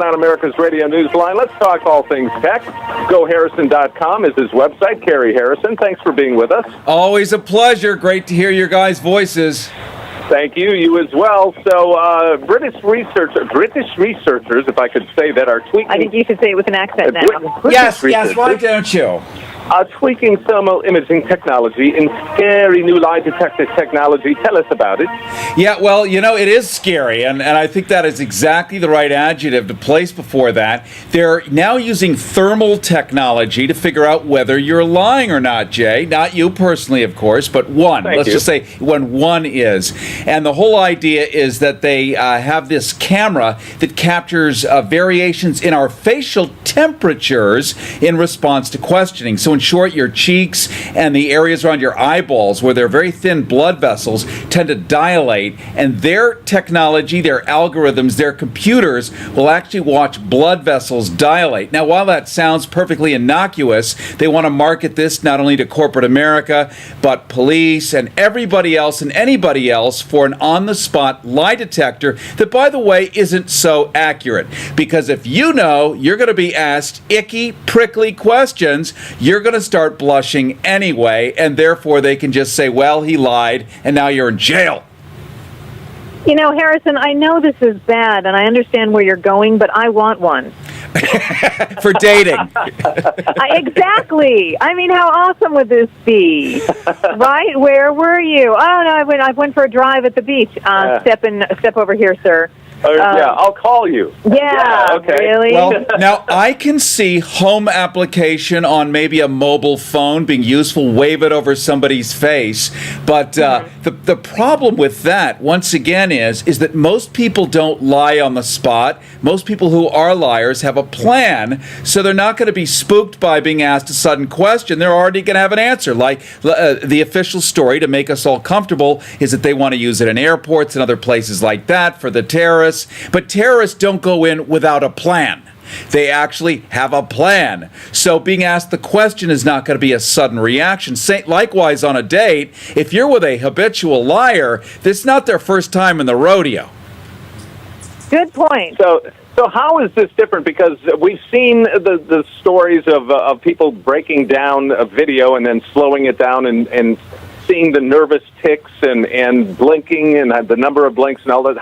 on America's Radio Newsline. Let's talk all things tech. GoHarrison.com is his website. Kerry Harrison, thanks for being with us. Always a pleasure. Great to hear your guys' voices. Thank you. You as well. So, British researchers, if I could say that, are tweaking. I think you should say it with an accent now. Yes. Why don't you? Tweaking thermal imaging technology in scary new lie detector technology. Tell us about it. Yeah, well, it is scary, and I think that is exactly the right adjective to place before that. They're now using thermal technology to figure out whether you're lying or not, Jay. Not you personally, of course, but one. Let's just say when one is. And the whole idea is that they have this camera that captures variations in our facial temperatures in response to questioning. So in short, your cheeks and the areas around your eyeballs where they're very thin blood vessels tend to dilate, and their technology, their algorithms, their computers will actually watch blood vessels dilate. Now, while that sounds perfectly innocuous, they want to market this not only to corporate America, but police and everybody else and anybody else for an on-the-spot lie detector that, by the way, isn't so accurate. Because if you know you're going to be asked icky, prickly questions, you're going to start blushing anyway, and therefore they can just say, well, he lied, and now you're in jail. Harrison, I know this is bad, and I understand where you're going, but I want one. For dating. Exactly. I mean, how awesome would this be? Right? Where were you? Oh, no, I went for a drive at the beach. Step over here, sir. Yeah, I'll call you. Yeah, okay. Really? Well, now I can see home application on maybe a mobile phone being useful, wave it over somebody's face. But the problem with that, once again, is that most people don't lie on the spot. Most people who are liars have a plan, so they're not going to be spooked by being asked a sudden question. They're already going to have an answer. Like the official story, to make us all comfortable, is that they want to use it in airports and other places like that for the terrorists. But terrorists don't go in without a plan. They actually have a plan. So being asked the question is not going to be a sudden reaction. Likewise, on a date, if you're with a habitual liar, this is not their first time in the rodeo. Good point. So how is this different? Because we've seen the stories of people breaking down a video and then slowing it down and seeing the nervous tics and blinking and the number of blinks and all that.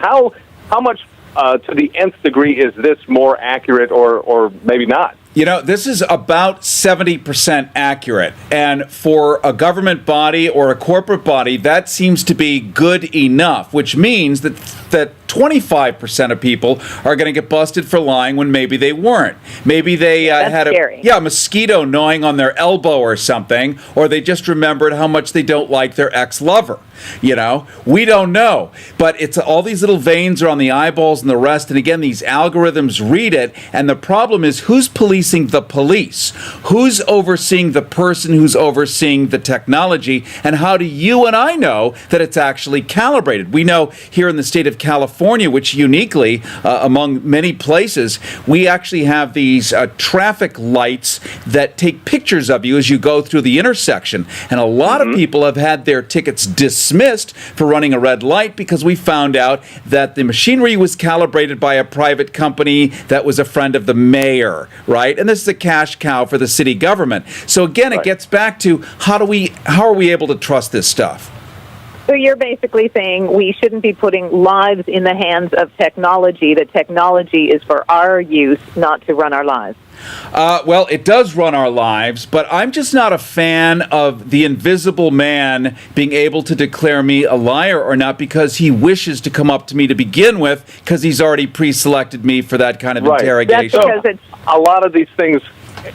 How much to the nth degree is this more accurate or maybe not? This is about 70% accurate. And for a government body or a corporate body, that seems to be good enough, which means that 25% of people are going to get busted for lying when maybe they weren't. Maybe they had a mosquito gnawing on their elbow or something, or they just remembered how much they don't like their ex-lover. We don't know. But it's all these little veins are on the eyeballs and the rest. And again, these algorithms read it. And the problem is, who's policing the police? Who's overseeing the person who's overseeing the technology? And how do you and I know that it's actually calibrated? We know here in the state of California, which uniquely, among many places, we actually have these traffic lights that take pictures of you as you go through the intersection. And a lot of people have had their tickets dismissed for running a red light because we found out that the machinery was calibrated by a private company that was a friend of the mayor, right? And this is a cash cow for the city government. So again, it gets back to how are we able to trust this stuff? So you're basically saying we shouldn't be putting lives in the hands of technology. That technology is for our use, not to run our lives. Well, it does run our lives, but I'm just not a fan of the invisible man being able to declare me a liar or not because he wishes to come up to me to begin with because he's already pre-selected me for that kind of interrogation. That's because a lot of these things,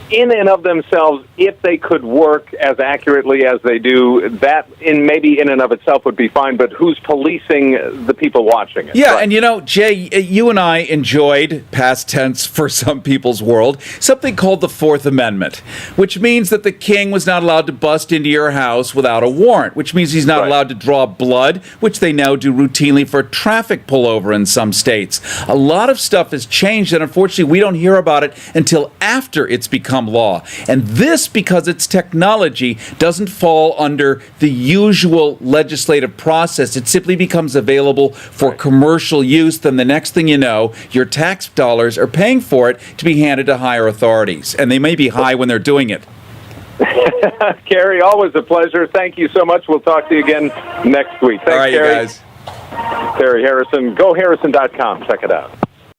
in and of themselves, if they could work as accurately as they do, that maybe in and of itself would be fine, but who's policing the people watching it? Yeah, and Jay, you and I enjoyed, past tense for some people's world, something called the Fourth Amendment, which means that the king was not allowed to bust into your house without a warrant, which means he's not allowed to draw blood, which they now do routinely for traffic pullover in some states. A lot of stuff has changed, and unfortunately we don't hear about it until after it's become become law. And this, because it's technology, doesn't fall under the usual legislative process. It simply becomes available for commercial use. Then the next thing you know, your tax dollars are paying for it to be handed to higher authorities. And they may be high when they're doing it. Kerry, always a pleasure. Thank you so much. We'll talk to you again next week. Thanks, All right, Kerry. you guys. Kerry Harrison, GoHarrison.com. Check it out.